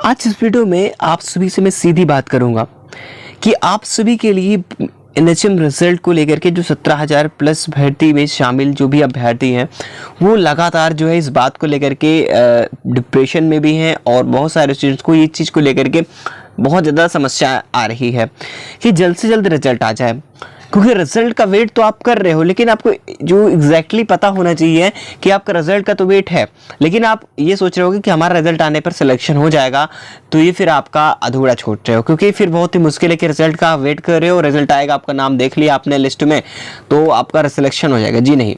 आज इस वीडियो में आप सभी से मैं सीधी बात करूंगा कि आप सभी के लिए एनएचएम रिजल्ट को लेकर के जो 17,000 प्लस भर्ती में शामिल जो भी अभ्यर्थी हैं वो लगातार जो है इस बात को लेकर के डिप्रेशन में भी हैं और बहुत सारे स्टूडेंट्स को ये चीज़ को लेकर के बहुत ज़्यादा समस्या आ रही है कि जल्द से जल्द रिजल्ट आ जाए। क्योंकि रिजल्ट का वेट तो आप कर रहे हो, लेकिन आपको जो एग्जैक्टली पता होना चाहिए कि आपका रिजल्ट का तो वेट है, लेकिन आप ये सोच रहे होगे कि हमारा रिजल्ट आने पर सिलेक्शन हो जाएगा, तो ये फिर आपका अधूरा छोड़ रहे हो। क्योंकि फिर बहुत ही मुश्किल है कि रिजल्ट का वेट कर रहे हो, रिजल्ट आएगा, आपका नाम देख लिया आपने लिस्ट में, तो आपका सिलेक्शन हो जाएगा। जी नहीं,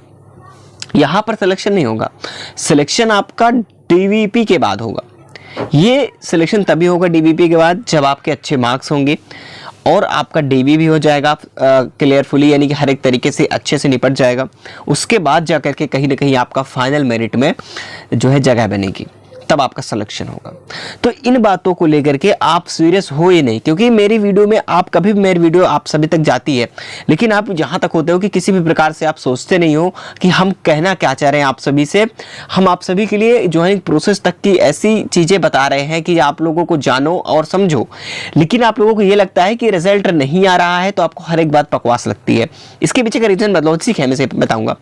यहाँ पर सिलेक्शन नहीं होगा। सिलेक्शन आपका डीवीपी के बाद होगा। ये सिलेक्शन तभी होगा डीवीपी के बाद जब आपके अच्छे मार्क्स होंगे और आपका डीवी भी हो जाएगा क्लियरफुली, यानी कि हर एक तरीके से अच्छे से निपट जाएगा। उसके बाद जाकर के कहीं ना कहीं आपका फाइनल मेरिट में जो है जगह बनेगी, तब आपका सिलेक्शन होगा। तो इन बातों को लेकर के आप सीरियस हो ही नहीं, क्योंकि मेरी वीडियो में आप कभी भी मेरी वीडियो आप सभी तक जाती है, लेकिन आप जहां तक होते हो कि किसी भी प्रकार से आप सोचते नहीं हो कि हम कहना क्या चाह रहे हैं आप सभी से। हम आप सभी के लिए ज्वाइनिंग प्रोसेस तक की ऐसी चीज़ें बता रहे हैं कि आप लोगों को जानो और समझो, लेकिन आप लोगों को ये लगता है कि रिजल्ट नहीं आ रहा है तो आपको हर एक बात बकवास लगती है। इसके पीछे का रीजन लॉजिक है, मैं से बताऊंगा।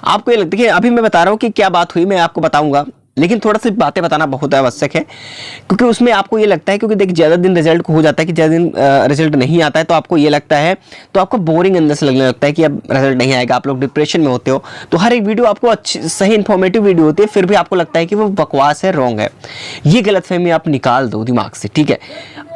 आपको ये लगता है कि अभी मैं बता रहा हूँ कि क्या बात हुई, मैं आपको बताऊंगा, लेकिन थोड़ा सी बातें बताना बहुत आवश्यक है, क्योंकि उसमें आपको ये लगता है, क्योंकि देखिए ज़्यादा दिन रिजल्ट को हो जाता है कि ज़्यादा दिन रिजल्ट नहीं आता है, तो आपको ये लगता है, तो आपको बोरिंग अंदर से लगने लगता है कि अब रिजल्ट नहीं आएगा। आप लोग डिप्रेशन में होते हो, तो हर एक वीडियो आपको अच्छी सही इन्फॉर्मेटिव वीडियो होती है, फिर भी आपको लगता है कि वो बकवास है, रॉन्ग है। ये गलतफहमी आप निकाल दो दिमाग से, ठीक है।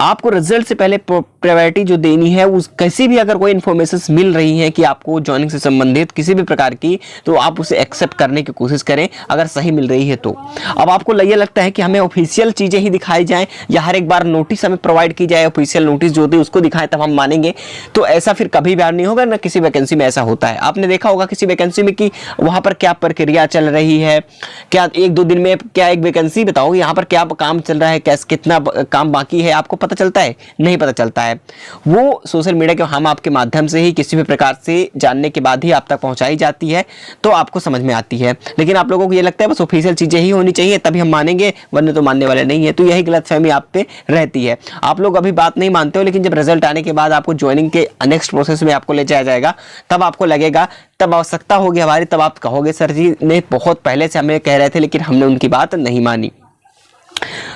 आपको रिजल्ट से पहले प्रायोरिटी जो देनी है, उस किसी भी अगर कोई इन्फॉर्मेशन मिल रही है कि आपको जॉइनिंग से संबंधित किसी भी प्रकार की, तो आप उसे एक्सेप्ट करने की कोशिश करें अगर सही मिल रही है तो। अब आपको ये लगता है कि हमें ऑफिशियल चीजें ही दिखाई जाएं या हर एक बार नोटिस हमें प्रोवाइड की जाए, ऑफिशियल नोटिस जो होती है उसको दिखाएं तब हम मानेंगे, तो ऐसा फिर कभी भी नहीं होगा। ना किसी वैकेंसी में ऐसा होता है। आपने देखा होगा किसी वैकेंसी में कि वहां पर क्या प्रक्रिया चल रही है, क्या एक दो दिन में क्या एक वैकेंसी बताओ यहाँ पर क्या काम चल रहा है, कैसे कितना काम बाकी है, आपको पता चलता है? नहीं पता चलता है। वो सोशल मीडिया के हम आपके माध्यम से ही किसी भी प्रकार से जानने के बाद ही आप तक पहुंचाई जाती है, तो आपको समझ में आती है। लेकिन आप लोगों को ये लगता है बस ऑफिशियल चीजें ही होनी चाहिए तभी हम मानेंगे, वरना तो मानने वाले नहीं है। तो यही गलतफहमी आप पे रहती है। आप लोग अभी बात नहीं मानते हो, लेकिन जब रिजल्ट आने के बाद आपको ज्वाइनिंग के नेक्स्ट प्रोसेस में आपको ले जाया जाएगा, तब आपको लगेगा, तब आवश्यकता होगी हमारी, तब आप कहोगे सर जी ने बहुत पहले से हमें कह रहे थे लेकिन हमने उनकी बात नहीं मानी।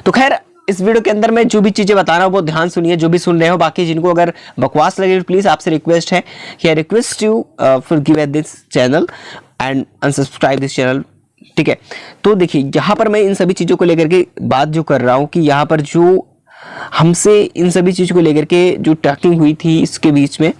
तो खैर, इस वीडियो के अंदर मैं जो भी चीजें बता रहा हूँ वो ध्यान सुनिए, जो भी सुन रहे हो। बाकी जिनको अगर बकवास लगे प्लीज आपसे रिक्वेस्ट है कि I request you forgive this channel and unsubscribe this channel, ठीक है। तो देखिए, यहाँ पर मैं इन सभी चीज़ों को लेकर के बात जो कर रहा हूँ कि यहाँ पर जो हमसे इन सभी चीज़ को लेकर के जो टॉकिंग हुई थी इसके बीच में,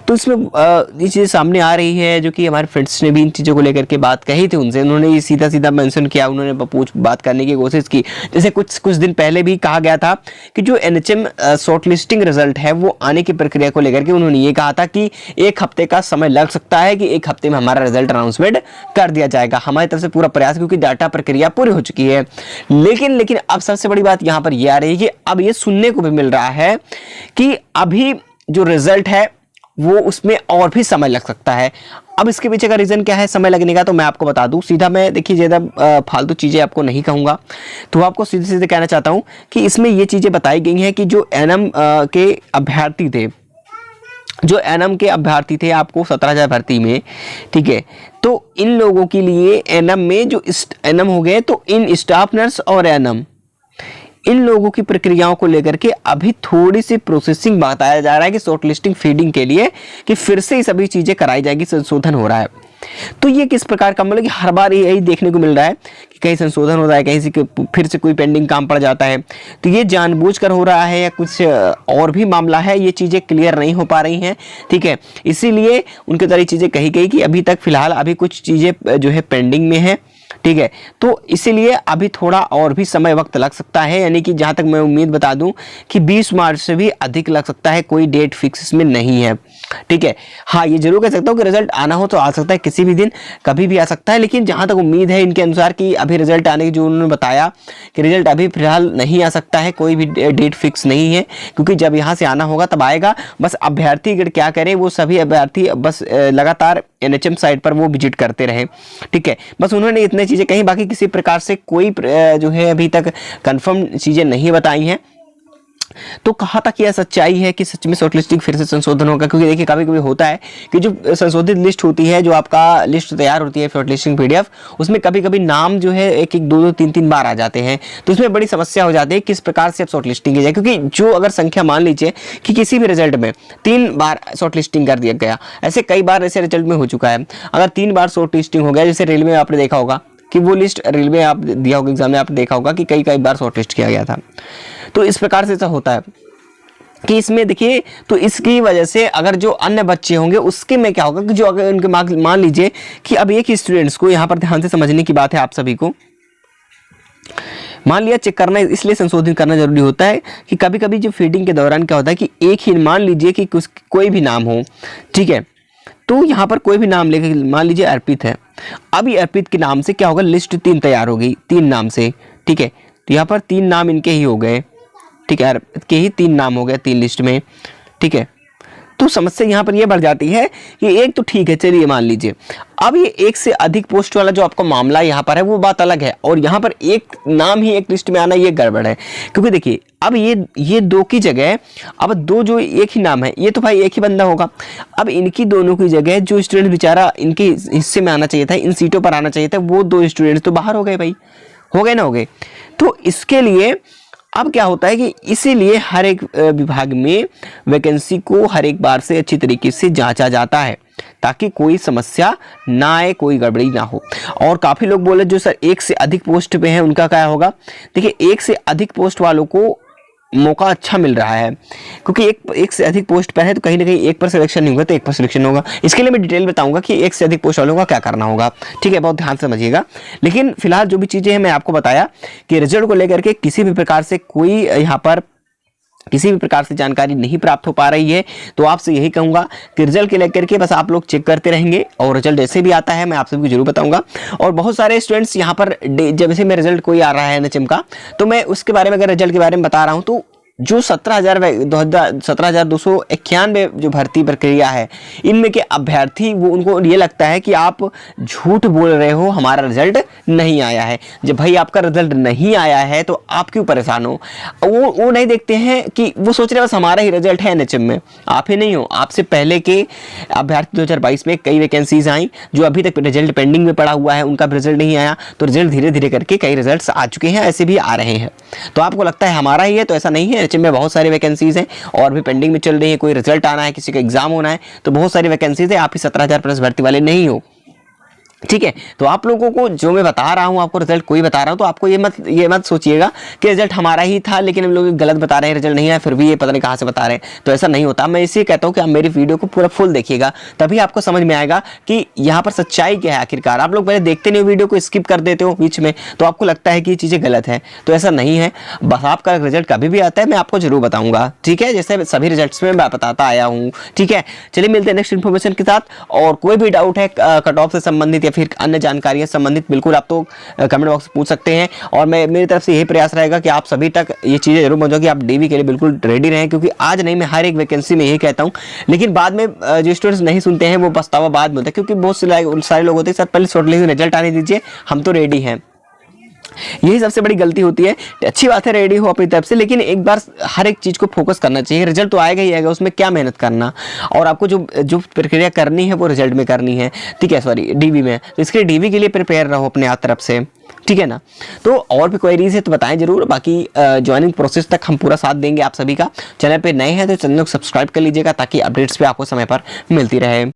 तो इसमें ये चीज़ें सामने आ रही है, जो कि हमारे फ्रेंड्स ने भी इन चीज़ों को लेकर के बात कही थी उनसे। उन्होंने ये सीधा सीधा मेंशन किया, उन्होंने बात करने की कोशिश की। जैसे कुछ दिन पहले भी कहा गया था कि जो एनएचएम शॉर्टलिस्टिंग रिजल्ट है वो आने की प्रक्रिया को लेकर के उन्होंने ये कहा था कि 1 हफ्ते का समय लग सकता है, कि 1 हफ्ते में हमारा रिजल्ट अनाउंसमेंट कर दिया जाएगा। हमारी तरफ से पूरा प्रयास, क्योंकि डाटा प्रक्रिया पूरी हो चुकी है। लेकिन अब सबसे बड़ी बात यहाँ पर यह आ रही है कि अब ये सुनने को भी मिल रहा है कि अभी जो रिजल्ट है वो उसमें और भी समय लग सकता है। अब इसके पीछे का रीजन क्या है समय लगने का, तो मैं आपको बता दूं सीधा। मैं देखिए ज़्यादा फालतू चीज़ें आपको नहीं कहूँगा, तो आपको सीधे सीधे कहना चाहता हूं कि इसमें ये चीज़ें बताई गई हैं कि जो एनएम के अभ्यर्थी थे, जो एनएम के अभ्यर्थी थे आपको 17,000 भर्ती में, ठीक है, तो इन लोगों के लिए एनएम में जो एनएम हो गए, तो इन स्टाफ नर्स और एनएम इन लोगों की प्रक्रियाओं को लेकर के अभी थोड़ी सी प्रोसेसिंग बताया जा रहा है कि शॉर्ट लिस्टिंग फीडिंग के लिए कि फिर से सभी चीजें कराई जाएगी, संशोधन हो रहा है। तो ये किस प्रकार का, मतलब कि हर बार यही देखने को मिल रहा है कि कहीं संशोधन हो रहा है, कहीं से फिर से कोई पेंडिंग काम पड़ जाता है। तो ये जानबूझकर हो रहा है या कुछ और भी मामला है, ये चीज़ें क्लियर नहीं हो पा रही हैं, ठीक है। इसीलिए उनके द्वारा चीज़ें कही गई कि अभी तक फिलहाल अभी कुछ चीज़ें जो है पेंडिंग में है, ठीक है। तो इसीलिए अभी थोड़ा और भी समय वक्त लग सकता है, यानी कि जहां तक मैं उम्मीद बता दूं कि 20 मार्च से भी अधिक लग सकता है, कोई डेट फिक्स इसमें नहीं है, ठीक है। हाँ, ये जरूर कह सकता हूँ कि रिजल्ट आना हो तो आ सकता है, किसी भी दिन कभी भी आ सकता है, लेकिन जहां तक उम्मीद है इनके अनुसार कि अभी रिजल्ट आने की, जो उन्होंने बताया कि रिजल्ट अभी फिलहाल नहीं आ सकता है, कोई भी डेट फिक्स नहीं है, क्योंकि जब यहाँ से आना होगा तब आएगा। बस अभ्यर्थी अगर क्या करें, वो सभी अभ्यर्थी बस लगातार NHM साइट पर वो विजिट करते रहे। ठीक है, बस उन्होंने इतनी चीज़ें कहीं, बाकी किसी प्रकार से कोई जो है अभी तक कंफर्म चीज़ें नहीं बताई हैं। तो कहाँ तक यह सच्चाई है कि सच में शॉर्ट लिस्टिंग फिर से संशोधन होगा? क्योंकि देखिए कभी कभी होता है कि जो संशोधित लिस्ट होती है, जो आपका लिस्ट तैयार होती है शॉर्ट लिस्टिंग PDF, उसमें कभी कभी नाम जो है एक एक 2 3 बार आ जाते हैं। तो इसमें बड़ी समस्या हो जाती है किस प्रकार से अब शॉर्ट लिस्टिंग की जाए, क्योंकि जो अगर संख्या मान लीजिए कि किसी भी रिजल्ट में 3 बार शॉर्ट लिस्टिंग कर दिया गया, ऐसे कई बार ऐसे रिजल्ट में हो चुका है। अगर 3 बार शॉर्ट लिस्टिंग हो गया, जैसे रेलवे में आपने देखा होगा कि वो लिस्ट रेलवे आप दिया होगा एग्जाम में, आपने देखा होगा कि कई बार शॉर्ट लिस्ट किया गया था। तो इस प्रकार से ऐसा होता है कि इसमें देखिए, तो इसकी वजह से अगर जो अन्य बच्चे होंगे उसके में क्या होगा कि जो अगर उनके मान लीजिए कि अब एक ही स्टूडेंट्स को, यहाँ पर ध्यान से समझने की बात है आप सभी को, मान लिया चेक करना इसलिए संशोधित करना जरूरी होता है कि कभी कभी जो फीडिंग के दौरान क्या होता है कि एक ही, मान लीजिए कि कोई भी नाम हो, ठीक है, तो यहाँ पर कोई भी नाम लेके मान लीजिए अर्पित है, अब ये अर्पित के नाम से क्या होगा, लिस्ट 3 तैयार हो गई 3 नाम से। ठीक है, तो यहाँ पर 3 नाम इनके ही हो गए। ठीक है, के ही 3 नाम हो गए 3 लिस्ट में। ठीक है, तो समस्या यहाँ पर यह बढ़ जाती है कि एक तो ठीक है, चलिए मान लीजिए, अब ये एक से अधिक पोस्ट वाला जो आपका मामला यहाँ पर है वो बात अलग है, और यहाँ पर एक नाम ही एक लिस्ट में आना ये गड़बड़ है। क्योंकि देखिए अब ये 2 की जगह, अब 2 जो एक ही नाम है, ये तो भाई एक ही बंदा होगा। अब इनकी दोनों की जगह जो स्टूडेंट बेचारा इनके हिस्से में आना चाहिए था, इन सीटों पर आना चाहिए था, वो 2 स्टूडेंट्स तो बाहर हो गए भाई, हो गए ना, हो गए। तो इसके लिए अब क्या होता है कि इसीलिए हर एक विभाग में वैकेंसी को हर एक बार से अच्छी तरीके से जांचा जाता है, ताकि कोई समस्या ना आए, कोई गड़बड़ी ना हो। और काफ़ी लोग बोले जो सर 1 से अधिक पोस्ट पे हैं उनका क्या होगा। देखिए 1 से अधिक पोस्ट वालों को मौका अच्छा मिल रहा है, क्योंकि एक से अधिक पोस्ट पर है तो कहीं ना कहीं एक पर सिलेक्शन नहीं होगा तो एक पर सिलेक्शन होगा। इसके लिए मैं डिटेल बताऊंगा कि 1 से अधिक पोस्ट वालों का क्या करना होगा। ठीक है, बहुत ध्यान से समझिएगा। लेकिन फिलहाल जो भी चीज़ें हैं मैं आपको बताया कि रिजल्ट को लेकर के किसी भी प्रकार से कोई यहाँ पर किसी भी प्रकार से जानकारी नहीं प्राप्त हो पा रही है, तो आपसे यही कहूंगा कि रिजल्ट के लेकर के बस आप लोग चेक करते रहेंगे, और रिजल्ट जैसे भी आता है मैं आप सभी को जरूर बताऊंगा। और बहुत सारे स्टूडेंट्स यहाँ पर जब से मैं रिजल्ट कोई आ रहा है NHM का, तो मैं उसके बारे में अगर रिजल्ट के बारे में बता रहा हूँ, तो जो 17,291 जो भर्ती प्रक्रिया है, इनमें के अभ्यर्थी वो उनको ये लगता है कि आप झूठ बोल रहे हो, हमारा रिजल्ट नहीं आया है। जब भाई आपका रिजल्ट नहीं आया है तो आप क्यों परेशान हो। वो नहीं देखते हैं कि वो सोच रहे हैं बस हमारा ही रिजल्ट है NHM में, आप ही नहीं हो। आपसे पहले के अभ्यर्थी 2022 में कई वैकेंसीज आई जो अभी तक रिजल्ट पेंडिंग में पड़ा हुआ है, उनका रिजल्ट नहीं आया। तो रिजल्ट धीरे धीरे करके कई रिजल्ट आ चुके हैं, ऐसे भी आ रहे हैं। तो आपको लगता है हमारा ही है, तो ऐसा नहीं है। NHM में बहुत सारी वैकेंसीज हैं और भी पेंडिंग में चल रही है। कोई रिजल्ट आना है, किसी का एग्जाम होना है, तो बहुत सारी वैकेंसीज है। आप ही 17,000 प्लस भर्ती वाले नहीं हो। ठीक है, तो आप लोगों को जो मैं बता रहा हूँ, आपको रिजल्ट कोई बता रहा हूँ, तो आपको ये मत सोचिएगा कि रिजल्ट हमारा ही था लेकिन हम लोग गलत बता रहे हैं, रिजल्ट नहीं है फिर भी ये पता नहीं कहाँ से बता रहे हैं। तो ऐसा नहीं होता। मैं इसलिए कहता हूँ कि आप मेरी वीडियो को पूरा फुल देखिएगा, तभी आपको समझ में आएगा कि यहाँ पर सच्चाई क्या है आखिरकार। आप लोग पहले देखते नहीं हो, वीडियो को स्किप कर देते हो बीच में, तो आपको लगता है कि ये चीज़ें गलत है। तो ऐसा नहीं है। बस आपका रिजल्ट कभी भी आता है मैं आपको जरूर बताऊंगा। ठीक है, जैसे सभी रिजल्ट्स में मैं बताता आया हूँ। ठीक है, चलिए मिलते हैं नेक्स्ट इन्फॉर्मेशन के साथ। और कोई भी डाउट है कट ऑफ से संबंधित या फिर अन्य जानकारी संबंधित, बिल्कुल आप तो कमेंट बॉक्स में पूछ सकते हैं। और मेरी तरफ से यही प्रयास रहेगा कि आप सभी तक ये चीज़ें जरूर पहुंचाओ कि आप DV के लिए बिल्कुल रेडी रहें, क्योंकि आज नहीं मैं हर एक वैकेंसी में यही कहता हूं। लेकिन बाद में जो स्टूडेंट्स नहीं सुनते हैं वो पछतावा बाद में होता है, क्योंकि बहुत सारे लोग होते हैं सर पहले शॉर्टलिस्ट रिजल्ट आने दीजिए, हम तो रेडी हैं। यही सबसे बड़ी गलती होती है। अच्छी बात है रेडी हो अपनी तरफ से, लेकिन एक बार हर एक चीज को फोकस करना चाहिए। रिजल्ट तो आएगा ही आएगा, उसमें क्या मेहनत करना, और आपको जो प्रक्रिया करनी है वो रिजल्ट में करनी है। ठीक है, सॉरी DV में, तो इसके लिए DV के लिए प्रिपेयर रहो अपने तरफ से। ठीक है ना। तो और भी क्वेरीज है तो बताएं जरूर। बाकी ज्वाइनिंग प्रोसेस तक हम पूरा साथ देंगे आप सभी का। चैनल पे नए हैं तो चैनल को सब्सक्राइब कर लीजिएगा ताकि अपडेट्स भी आपको समय पर मिलती रहे।